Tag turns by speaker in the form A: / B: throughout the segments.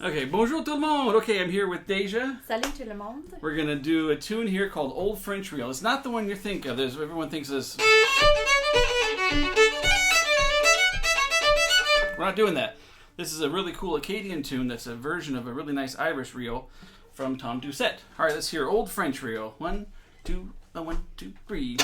A: Okay, bonjour tout le monde. Okay, I'm here with Dejah.
B: Salut tout le monde.
A: We're going to do a tune here called Old French Reel. It's not the one you think of. Everyone thinks this. We're not doing that. This is a really cool Acadian tune that's a version of a really nice Irish reel from Tom Doucet. All right, let's hear Old French Reel. 1, 2, 1, 2, 3.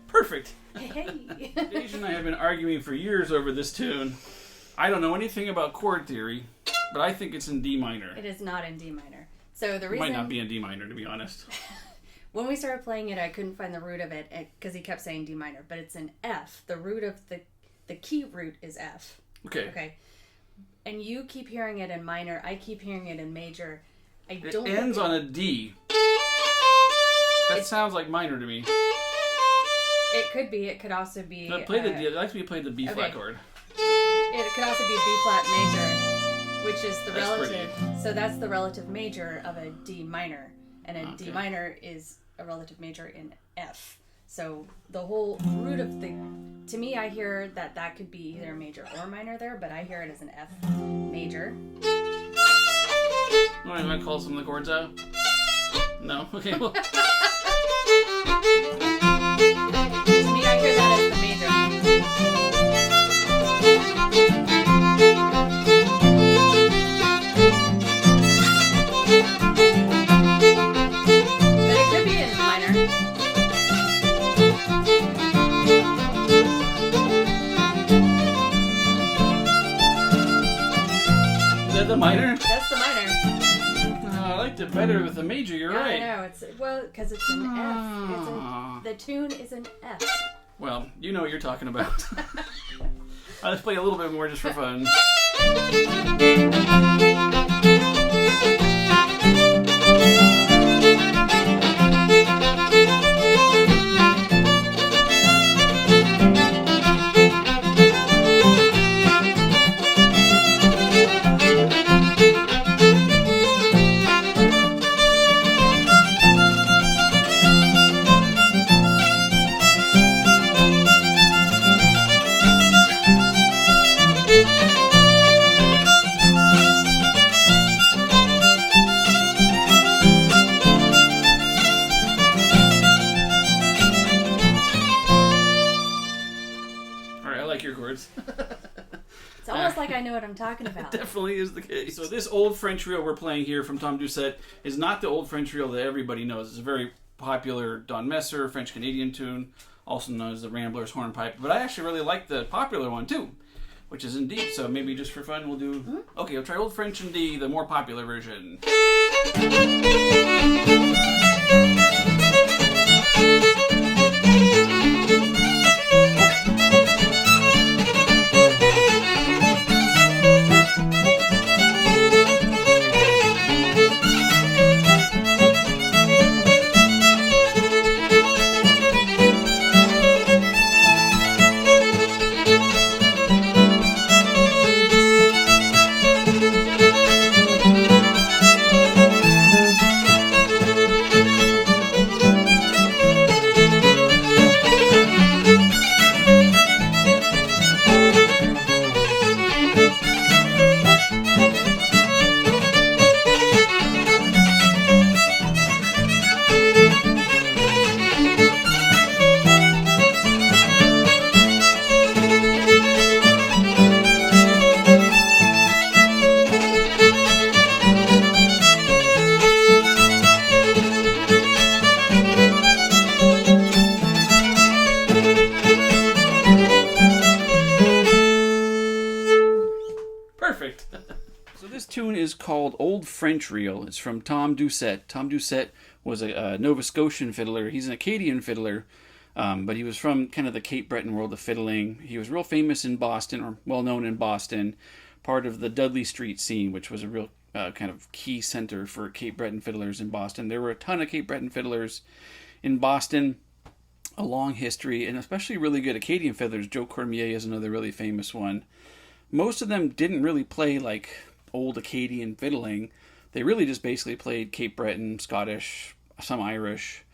A: Perfect.
B: Hey.
A: Dejah and I have been arguing for years over this tune. I don't know anything about chord theory, but I think it's in D minor.
B: It is not in D minor. So the
A: It
B: reason
A: might not be in D minor, to be honest.
B: when we started playing it, I couldn't find the root of it because he kept saying D minor, but it's in F. The root of the key root is F.
A: Okay.
B: Okay. And you keep hearing it in minor. I keep hearing it in major.
A: It ends on a D. That sounds like minor to me.
B: It could be. It could also be.
A: No, play the D. I'd like to be playing the B flat chord.
B: It could also be a B flat major, which is the
A: That's
B: relative. So that's the relative major of a D minor, and a D
A: Okay.
B: minor is a relative major in F. So the whole root of to me, I hear that could be either major or minor there, but I hear it as an F major.
A: All right, am I call some of the chords out? No? Okay, well.
B: To me, I hear that as the major. But it could be in minor.
A: Is that the minor?
B: That's the minor.
A: I liked it better with the major, you're right.
B: I know, because it's an F. The tune is an F.
A: Well, you know what you're talking about. Let's play a little bit more just for fun. Your chords.
B: It's almost like I know what I'm talking about.
A: It definitely is the case. So this old French reel we're playing here from Tom Doucet is not the old French reel that everybody knows. It's a very popular Don Messer French Canadian tune, also known as the Rambler's Hornpipe. But I actually really like the popular one too, which is in D. So maybe just for fun we'll do... Okay, I'll try Old French in D, the more popular version. is called Old French Reel. It's from Tom Doucet. Tom Doucet was a Nova Scotian fiddler. He's an Acadian fiddler, but he was from kind of the Cape Breton world of fiddling. He was real famous in Boston, or well known in Boston, part of the Dudley Street scene, which was a real kind of key center for Cape Breton fiddlers in Boston. There were a ton of Cape Breton fiddlers in Boston, a long history, and especially really good Acadian fiddlers. Joe Cormier is another really famous one. Most of them didn't really play like old Acadian fiddling. They really just basically played Cape Breton, Scottish, some Irish.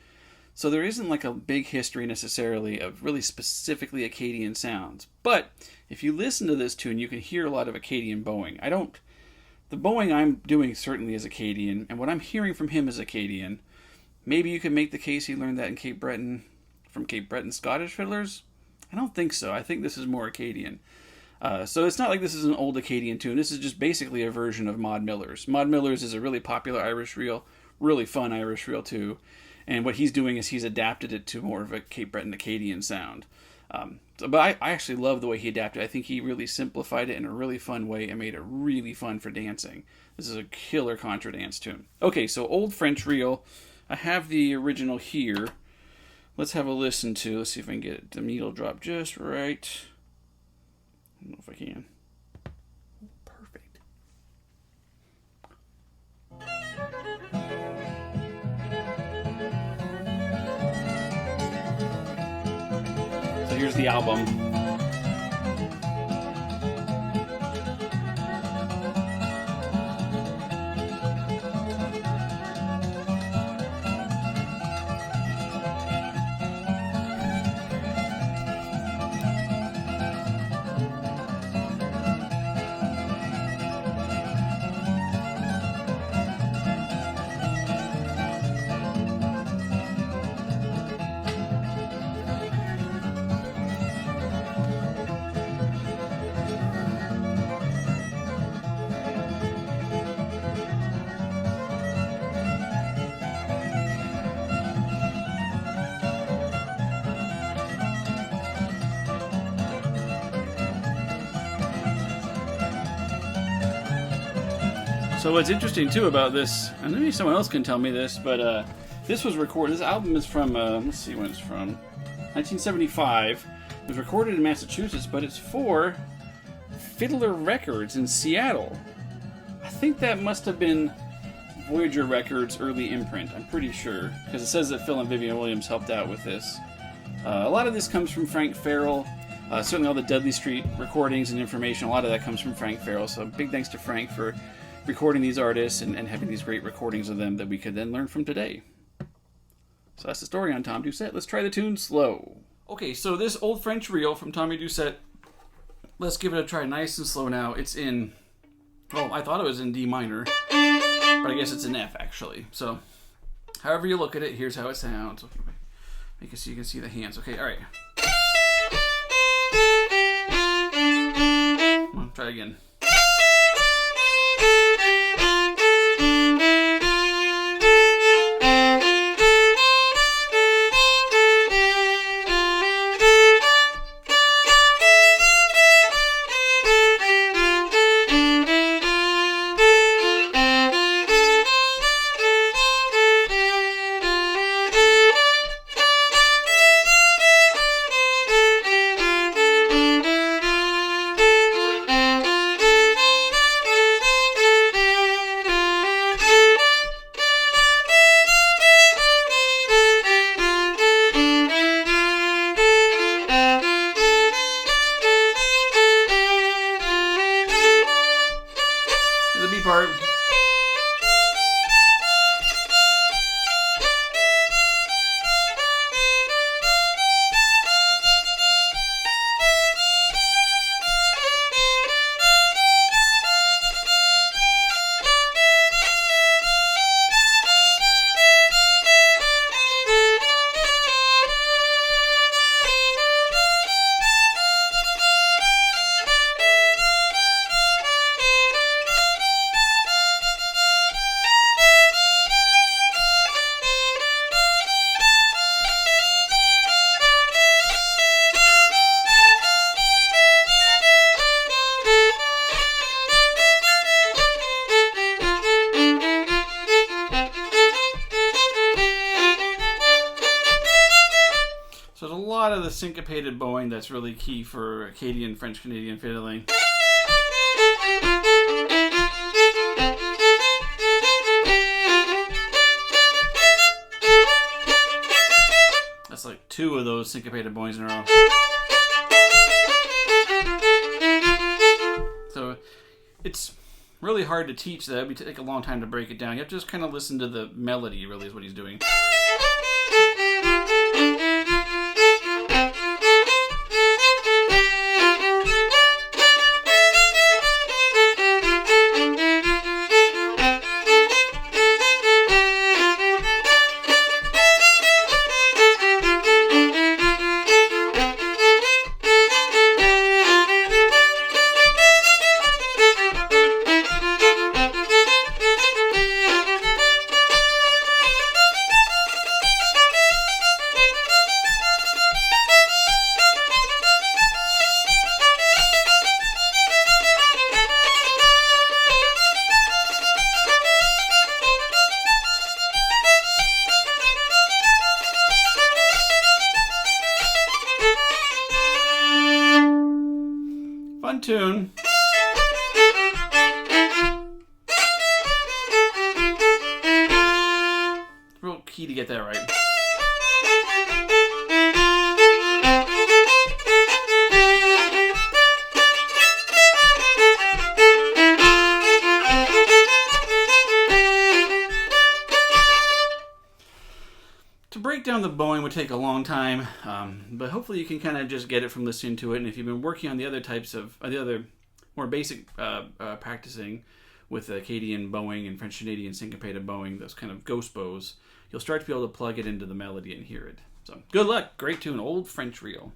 A: So there isn't like a big history necessarily of really specifically Acadian sounds. But if you listen to this tune, you can hear a lot of Acadian bowing. The bowing I'm doing certainly is Acadian, and what I'm hearing from him is Acadian. Maybe you could make the case he learned that in Cape Breton, from Cape Breton Scottish fiddlers. I don't think so. I think this is more Acadian. So it's not like this is an old Acadian tune. This is just basically a version of Maud Millar's. Maud Millar's is a really popular Irish reel, really fun Irish reel too. And what he's doing is he's adapted it to more of a Cape Breton Acadian sound. But I actually love the way he adapted it. I think he really simplified it in a really fun way and made it really fun for dancing. This is a killer contra dance tune. Okay, so Old French Reel. I have the original here. Let's have a listen to. Let's see if I can get the needle drop just right. I don't know if I can. Perfect. So here's the album. So what's interesting too about this, and maybe someone else can tell me this, but this was recorded. This album is from let's see when it's from, 1975. It was recorded in Massachusetts, but it's for Fiddler Records in Seattle. I think that must have been Voyager Records' early imprint. I'm pretty sure, because it says that Phil and Vivian Williams helped out with this. A lot of this comes from Frank Ferrell. Certainly all the Dudley Street recordings and information, a lot of that comes from Frank Ferrell. So big thanks to Frank for recording these artists and having these great recordings of them that we could then learn from today. So that's the story on Tom Doucet. Let's try the tune slow. Okay, so this Old French Reel from Tommy Doucet, let's give it a try nice and slow now. It's in, well, I thought it was in D minor, but I guess it's in F actually. So however you look at it, here's how it sounds. Make it so you can see the hands. Okay, all right. Come on, try again. lot of the syncopated bowing that's really key for Acadian, French Canadian fiddling. That's like 2 of those syncopated bowings in a row. So it's really hard to teach that. It would take a long time to break it down. You have to just kind of listen to the melody, really, is what he's doing. Fun tune. Real key to get that right. To break down the bowing would take a long time, but hopefully you can kind of just get it from listening to it. And if you've been working on the other types of, the other more basic practicing with Acadian bowing and French Canadian syncopated bowing, those kind of ghost bows, you'll start to be able to plug it into the melody and hear it. So good luck. Great tune. Old French reel.